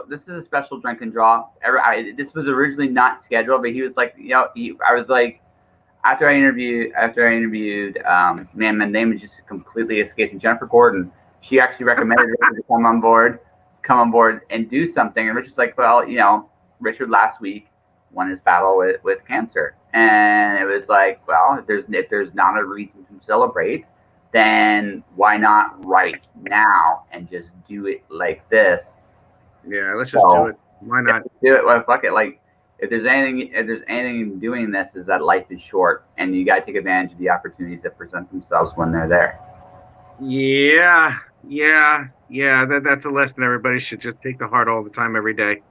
this is a special drink and draw. This was originally not scheduled, but he was like, I was like, after I interviewed, man, my name is just completely escaping. Jennifer Gordon. She actually recommended Richard to come on board and do something. And Richard's like, well, Richard last week won his battle with cancer, and it was like, well, if there's not a reason to celebrate, then why not right now and just do it like this? Yeah, let's just do it. Why not? Do it. Well, fuck it. Like, if there's anything in doing this, is that life is short, and you gotta take advantage of the opportunities that present themselves when they're there. Yeah. That's a lesson everybody should just take to heart all the time, every day.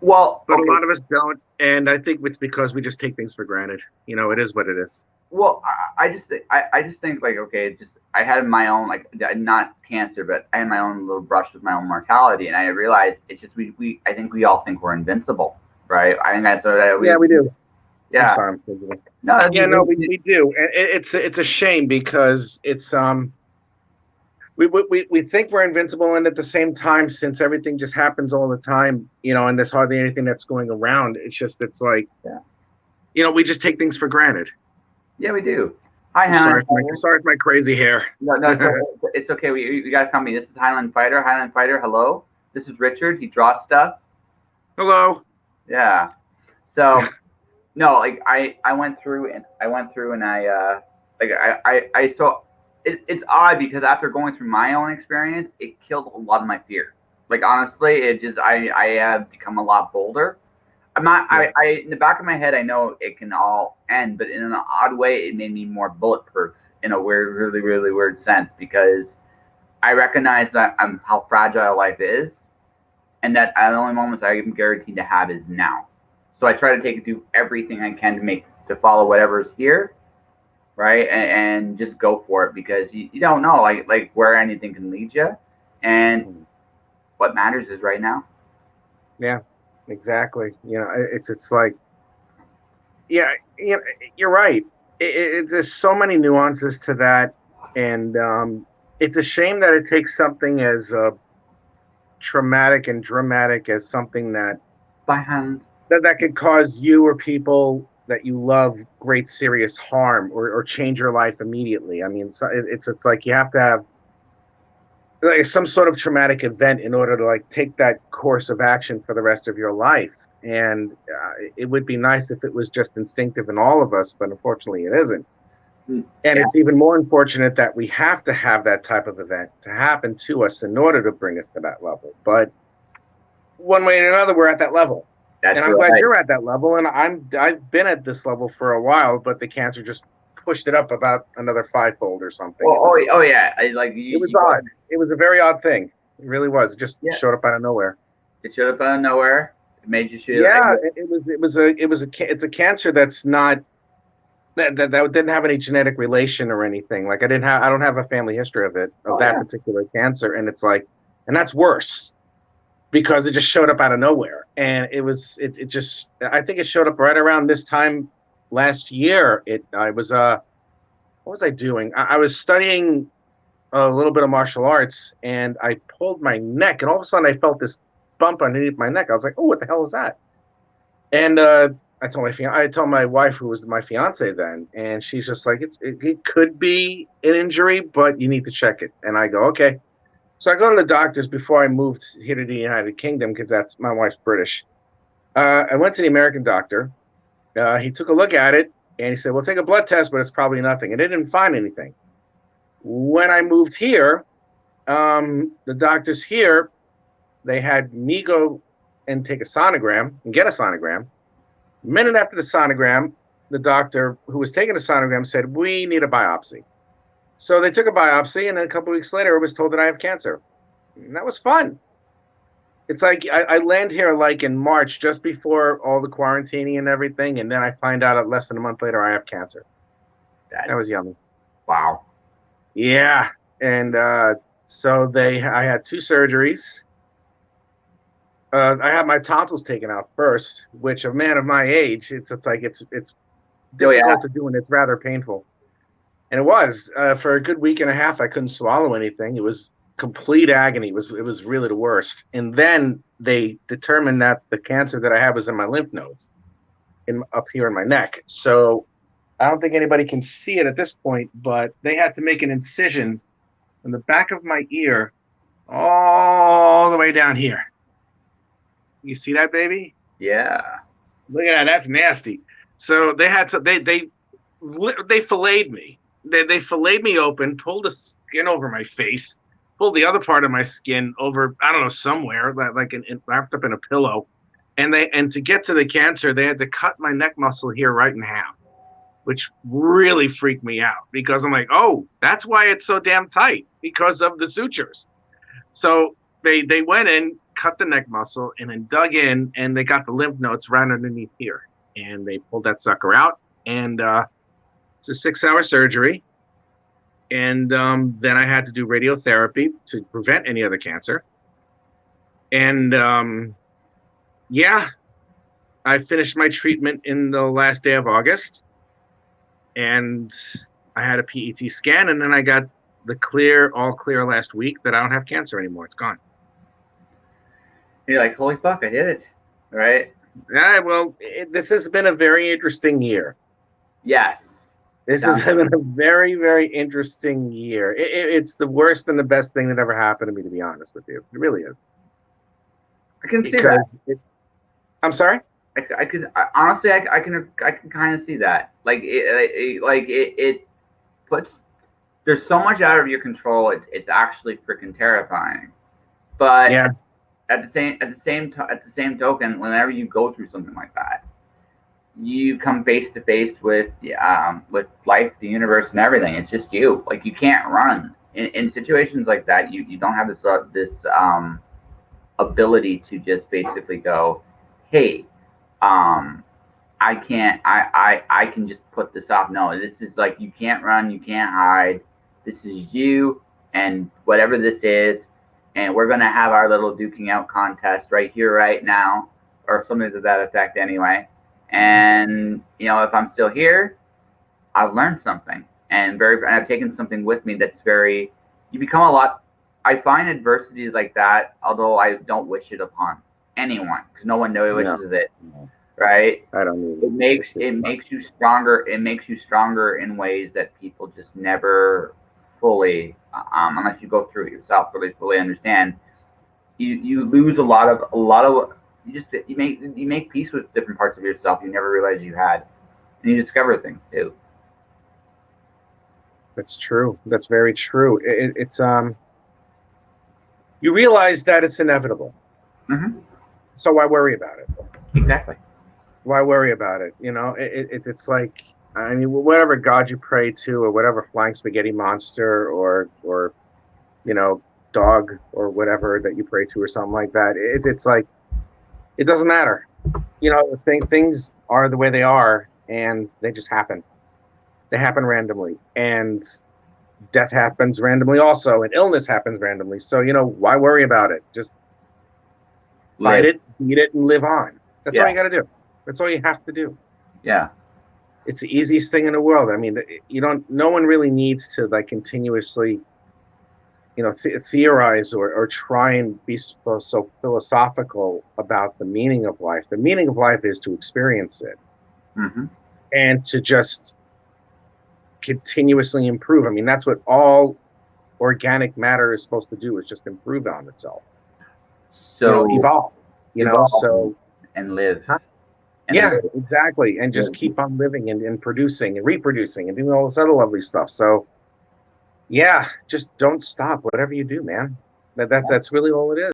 Well, but a lot of us don't, and I think it's because we just take things for granted. It is what it is. Well, I just think like, okay, I had my own, like, not cancer, but I had my own little brush with my own mortality, and I realized it's just I think we all think we're invincible, right? I think that's what we do. Yeah. I'm sorry, I'm we do. And it's a shame because it's we think we're invincible, and at the same time, since everything just happens all the time, and there's hardly anything that's going around, it's like, we just take things for granted. Yeah, we do. Hi, sorry for my crazy hair. No, it's okay. We got to come. This is Highland Fighter. Highland Fighter, hello. This is Richard. He draws stuff. Hello. Yeah. So, no, like I went through and it's odd because after going through my own experience, it killed a lot of my fear. Like, honestly, I have become a lot bolder. I'm not. I in the back of my head, I know it can all end, but in an odd way, it made me more bulletproof in a weird, really, really weird sense, because I recognize that how fragile life is, and that the only moments I am guaranteed to have is now. So I try to do everything I can to follow whatever's here, right, and just go for it, because you don't know like where anything can lead you, and what matters is right now. Yeah. Exactly. It's like, yeah, you're right. There's so many nuances to that, and it's a shame that it takes something as traumatic and dramatic as something that could cause you or people that you love great serious harm or change your life immediately. I mean, it's like you have to have like some sort of traumatic event in order to take that course of action for the rest of your life. And it would be nice if it was just instinctive in all of us, but unfortunately it isn't. And it's even more unfortunate that we have to have that type of event to happen to us in order to bring us to that level. But one way or another, we're at that level. And I'm glad you're at that level. And I've been at this level for a while, but the cancer just pushed it up about another fivefold or something. Yeah. It was odd. It was a very odd thing. It really was. It just showed up out of nowhere. It showed up out of nowhere. It made you feel. Yeah, it's a cancer that's not that didn't have any genetic relation or anything. Like I don't have a family history of that particular cancer, and it's like, and that's worse because it just showed up out of nowhere. And it just I think it showed up right around this time last year. What was I doing? I was studying a little bit of martial arts, and I pulled my neck, and all of a sudden I felt this bump underneath my neck. I was like, "Oh, what the hell is that?" And I told my wife, who was my fiance then, and she's just like, "It could be an injury, but you need to check it." And I go, "Okay." So I go to the doctors before I moved here to the United Kingdom, because that's my wife's British. I went to the American doctor. He took a look at it, and he said, "We'll take a blood test, but it's probably nothing." And they didn't find anything. When I moved here, the doctors here, they had me go and take a sonogram and get a sonogram. A minute after the sonogram, the doctor who was taking the sonogram said, "We need a biopsy." So they took a biopsy, and then a couple of weeks later, I was told that I have cancer. And that was fun. It's like I land here like in March, just before all the quarantining and everything, and then I find out less than a month later I have cancer. That was yummy. Wow. Yeah, and so I had 2 surgeries. I had my tonsils taken out first, which a man of my age, it's difficult to do, and it's rather painful. And it was for a good week and a half. I couldn't swallow anything. It was complete agony. It was really the worst. And then they determined that the cancer that I had was in my lymph nodes, in up here in my neck. So I don't think anybody can see it at this point, but they had to make an incision in the back of my ear all the way down here. You see that, baby? Yeah. Look at that. That's nasty. So they had to they filleted me. They filleted me open, pulled the skin over my face, pulled the other part of my skin over, I don't know, somewhere, like wrapped up in a pillow. And to get to the cancer, they had to cut my neck muscle here right in half, which really freaked me out because I'm like, oh, that's why it's so damn tight, because of the sutures. So they went in, cut the neck muscle, and then dug in, and they got the lymph nodes right underneath here, and they pulled that sucker out, and it's a 6-hour surgery, and then I had to do radiotherapy to prevent any other cancer, and yeah, I finished my treatment in the last day of August, and I had a PET scan, and then I got the all clear last week that I don't have cancer anymore. It's gone. You're like, holy fuck, I did it, right? Yeah, well, this has been a very interesting year. Yes. This has been a very, very interesting year. It's the worst and the best thing that ever happened to me, to be honest with you. It really is. I can see that. I'm sorry? I could honestly, I can kind of see that. Like it puts. There's so much out of your control. It's actually freaking terrifying. But yeah. At the same token, whenever you go through something like that, you come face to face with life, the universe, and everything. It's just you. Like, you can't run in situations like that. You don't have this ability to just basically go, hey, I can't. I can just put this off. No, this is like, you can't run. You can't hide. This is you, and whatever this is, and we're gonna have our little duking out contest right here, right now, or something to that effect, anyway. And if I'm still here, I've learned something, and I've taken something with me that's very. You become a lot. I find adversities like that, although I don't wish it upon anyone, because no one wishes it. Right? I don't mean it makes you stronger. It makes you stronger in ways that people just never fully, unless you go through it yourself, really fully understand. You lose a lot of you make peace with different parts of yourself you never realized you had, and you discover things too. That's true. That's very true. It's you realize that it's inevitable. Mm-hmm. So why worry about it? Exactly. Why worry about it? It's like, I mean, whatever God you pray to, or whatever flying spaghetti monster, or dog, or whatever that you pray to, or something like that. It's like, it doesn't matter. Things are the way they are, and they just happen. They happen randomly, and death happens randomly also, and illness happens randomly. So why worry about it? Just fight it, beat it, and live on. That's all you got to do. That's all you have to do. Yeah. It's the easiest thing in the world. I mean, no one really needs to continuously, theorize or try and be so philosophical about the meaning of life. The meaning of life is to experience it, mm-hmm. and to just continuously improve. I mean, that's what all organic matter is supposed to do, is just improve on itself. So evolve, and live. Huh? Yeah, exactly. And just keep on living and producing and reproducing and doing all this other lovely stuff. So yeah, just don't stop. Whatever you do, man. That's really all it is.